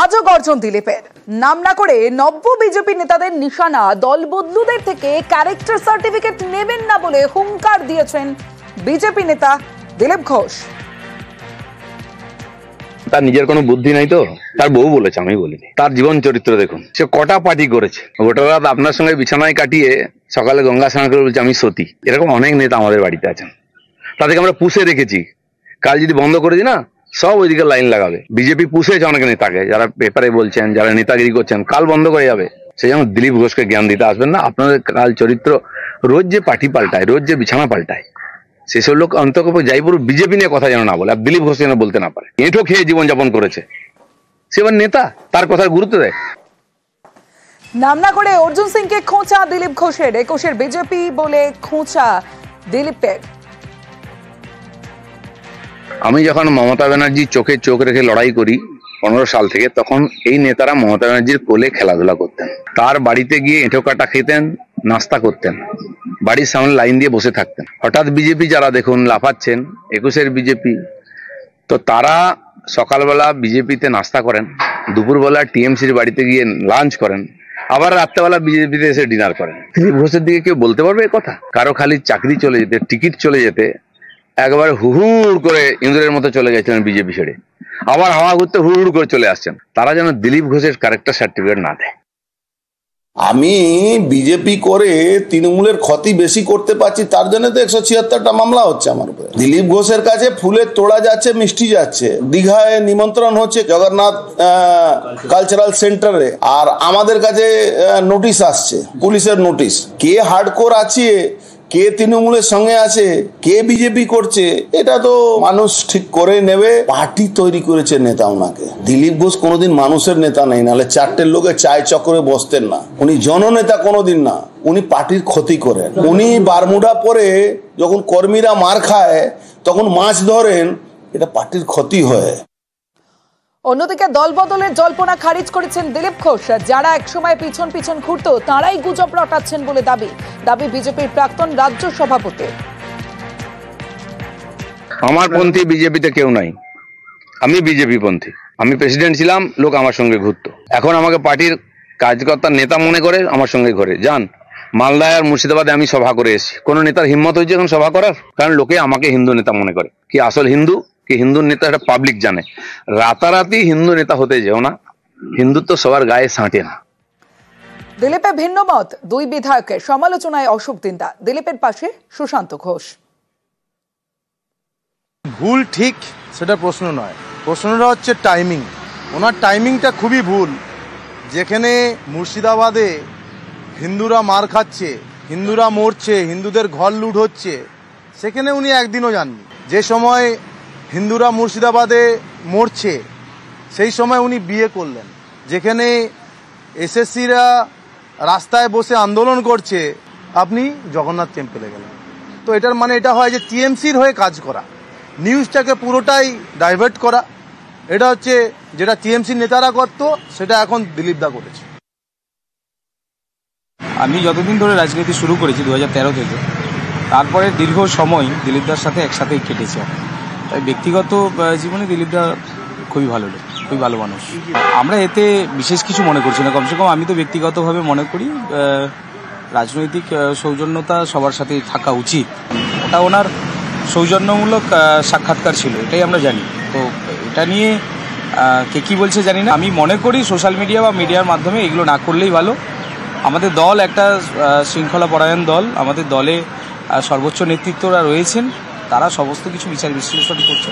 আজও গর্জন দিলীপের। নাম না করে নব্য বিজেপি নেতাদের নিশানা দল বদলুদের থেকে ক্যারেক্টার সার্টিফিকেট নেবেন না বলে হুঙ্কার দিয়েছেন বিজেপি নেতা দিলীপ ঘোষ। তার নিজের কোনো বুদ্ধি নাই তো, তার বউ বলেছে, আমি বলিনি। তার জীবন চরিত্র দেখুন, সে কটা পার্টি করেছে। গোটা রাত আপনার সঙ্গে বিছানায় কাটিয়ে সকালে গঙ্গা স্নান করে বলছে আমি সতী। এরকম অনেক নেতা আমাদের বাড়িতে আছেন, তাদেরকে আমরা পুষে রেখেছি। কাল যদি বন্ধ করে দিই না, সব ওইদিকে লাইন লাগাবে। বিজেপি পুষেছে অনেক নেতাকে, যারা পেপারে বলছেন, যারা নেতাগিরি করছেন, কাল বন্ধ করে যাবে। সেই জন্য দিলীপ ঘোষকে জ্ঞান দিতে আসবেন না। আপনাদের কাল চরিত্র, রোজ যে পার্টি পাল্টায়, রোজ যে বিছানা পাল্টায়, সেসব লোক অন্তত যাই পুরো বিজেপি নিয়ে কথা যেন না বলে, আর দিলীপ ঘোষ যেন বলতে না পারে। এঁঠো খেয়ে জীবনযাপন করেছে, সে এবার নেতা, তার কথার গুরুত্ব দেয়। নাম না করে অর্জুন সিংকে খোঁচা দিলীপ ঘোষের। 21-এর বিজেপি বলে খোঁচা দিলীপের। আমি যখন মমতা ব্যানার্জির চোখে চোখ রেখে লড়াই করি 15 সাল থেকে, তখন এই নেতারা মমতা ব্যানার্জির কোলে খেলাধুলা করতেন। তার বাড়িতে গিয়ে এঁঠো কাটা খেতেন, নাস্তা করতেন, বাড়ির সামনে লাইন দিয়ে বসে থাকতেন। হঠাৎ বিজেপি যারা দেখুন লাফাচ্ছেন, 21-এর বিজেপি, তো তারা সকালবেলা বিজেপিতে নাস্তা করেন, দুপুরবেলা টিএমসির বাড়িতে গিয়ে লাঞ্চ করেন, আবার রাত্রেবেলা বিজেপিতে এসে ডিনার করেন। দিলীপ ঘোষের দিকে কেউ বলতে পারবে এ কথা? কারো খালি চাকরি চলে যেতে, টিকিট চলে যেতে একবার হুড় করে ইঁদুরের মতো চলে গেছিলেন বিজেপি ছেড়ে, আবার হাওয়া ঘুরতে হুড় করে চলে আসছেন। তারা যেন দিলীপ ঘোষের ক্যারেক্টার সার্টিফিকেট না দেয়। আমি বিজেপি করে তৃণমূলের ক্ষতি বেশি করতে পারছি, তার জন্য তো 176টা মামলা হচ্ছে আমার উপরে। দিলীপ ঘোষের কাছে ফুলের তোড়া যাচ্ছে, মিষ্টি যাচ্ছে, দীঘায় নিমন্ত্রণ হচ্ছে জগন্নাথ কালচারাল সেন্টারে, আর আমাদের কাছে নোটিশ আসছে, পুলিশের নোটিশ। কে হার্ডকোর আছে, কে তৃণমূলের সঙ্গে আছে, কে বিজেপি করছে, এটা তো মানুষ ঠিক করে নেবে। পার্টি তৈরি করেছে নেতা ওনাকে। দিলীপ ঘোষ কোনোদিন মানুষের নেতা নেই, নাহলে 4টে লোকে চায় চক্রে বসতেন না। উনি জননেতা কোনোদিন না, উনি পার্টির ক্ষতি করেন। উনি বারমুডা পরে যখন কর্মীরা মার খায় তখন মাছ ধরেন, এটা পার্টির ক্ষতি হয়। অন্যদিকে দল বদলের জল্পনা খারিজ করেছেন দিলীপ ঘোষ। যারা একসময় পিছন পিছন ঘুরতো তারাই গুজব রটাচ্ছেন বলে দাবি বিজেপির প্রাক্তন রাজ্য সভাপতি। আমার পন্থী বিজেপিতে কেউ নাই, আমি বিজেপি পন্থী। আমি প্রেসিডেন্ট ছিলাম, লোক আমার সঙ্গে ঘুরতো। এখন আমাকে পার্টির কার্যকর্তার নেতা মনে করে আমার সঙ্গে ঘরে যান। মালদায় আর মুর্শিদাবাদে আমি সভা করে এসেছি। কোন নেতার হিম্মত হয়েছে এখন সভা করার? কারণ লোকে আমাকে হিন্দু নেতা মনে করে। কি আসল হিন্দু কি হিন্দুর নেতা এটা পাবলিক জানে। রাতারাতি হিন্দু নেতা হতে যেও না, হিন্দুত্ব সবার গায়ে সাঁটে না। দিলীপের ভিন্ন মত, দুই বিধায়কের সমালোচনায় অশোক দিন্দা। দিলীপের পাশে সুশান্ত ঘোষ। ভুল ঠিক সেটা প্রশ্ন নয়, প্রশ্নটা হচ্ছে টাইমিং। ওনার টাইমিংটা খুবই ভুল। যেখানে মুর্শিদাবাদে হিন্দুরা মার খাচ্ছে, হিন্দুরা মরছে, হিন্দুদের ঘর লুট হচ্ছে, সেখানে উনি একদিনও যাননি। যে সময় হিন্দুরা মুর্শিদাবাদে মরছে সেই সময় উনি বিয়ে করলেন। যেখানে এসএসসিরা রাস্তায় বসে আন্দোলন করছে, আপনি জগন্নাথ টেম্পলে গেলেন। তো এটার মানে এটা হয় যে টিএমসির হয়ে কাজ করা, নিউজটাকে পুরোটাই ডাইভার্ট করা। এটা হচ্ছে যেটা টিএমসির নেতারা করত, সেটা এখন দিলীপ দা করেছে। আমি যতদিন ধরে রাজনীতি শুরু করেছি 2013 থেকে, তারপরে দীর্ঘ সময় দিলীপদার সাথে একসাথেই কেটেছে। তাই ব্যক্তিগত জীবনে দিলীপদা খুবই ভালো লোক, খুবই ভালো মানুষ। আমরা এতে বিশেষ কিছু মনে করছি না। কমসে কম আমি তো ব্যক্তিগতভাবে মনে করি রাজনৈতিক সৌজন্যতা সবার সাথেই থাকা উচিত। ওটা ওনার সৌজন্যমূলক সাক্ষাৎকার ছিল, এটাই আমরা জানি। তো এটা নিয়ে কে কী বলছে জানি না। আমি মনে করি সোশ্যাল মিডিয়া বা মিডিয়ার মাধ্যমে এগুলো না করলেই ভালো। আমাদের দল একটা শৃঙ্খলা পরায়ণ দল, আমাদের দলে সর্বোচ্চ নেতৃত্বরা রয়েছেন, তারা সমস্ত কিছু বিচার বিশ্লেষণ করছে।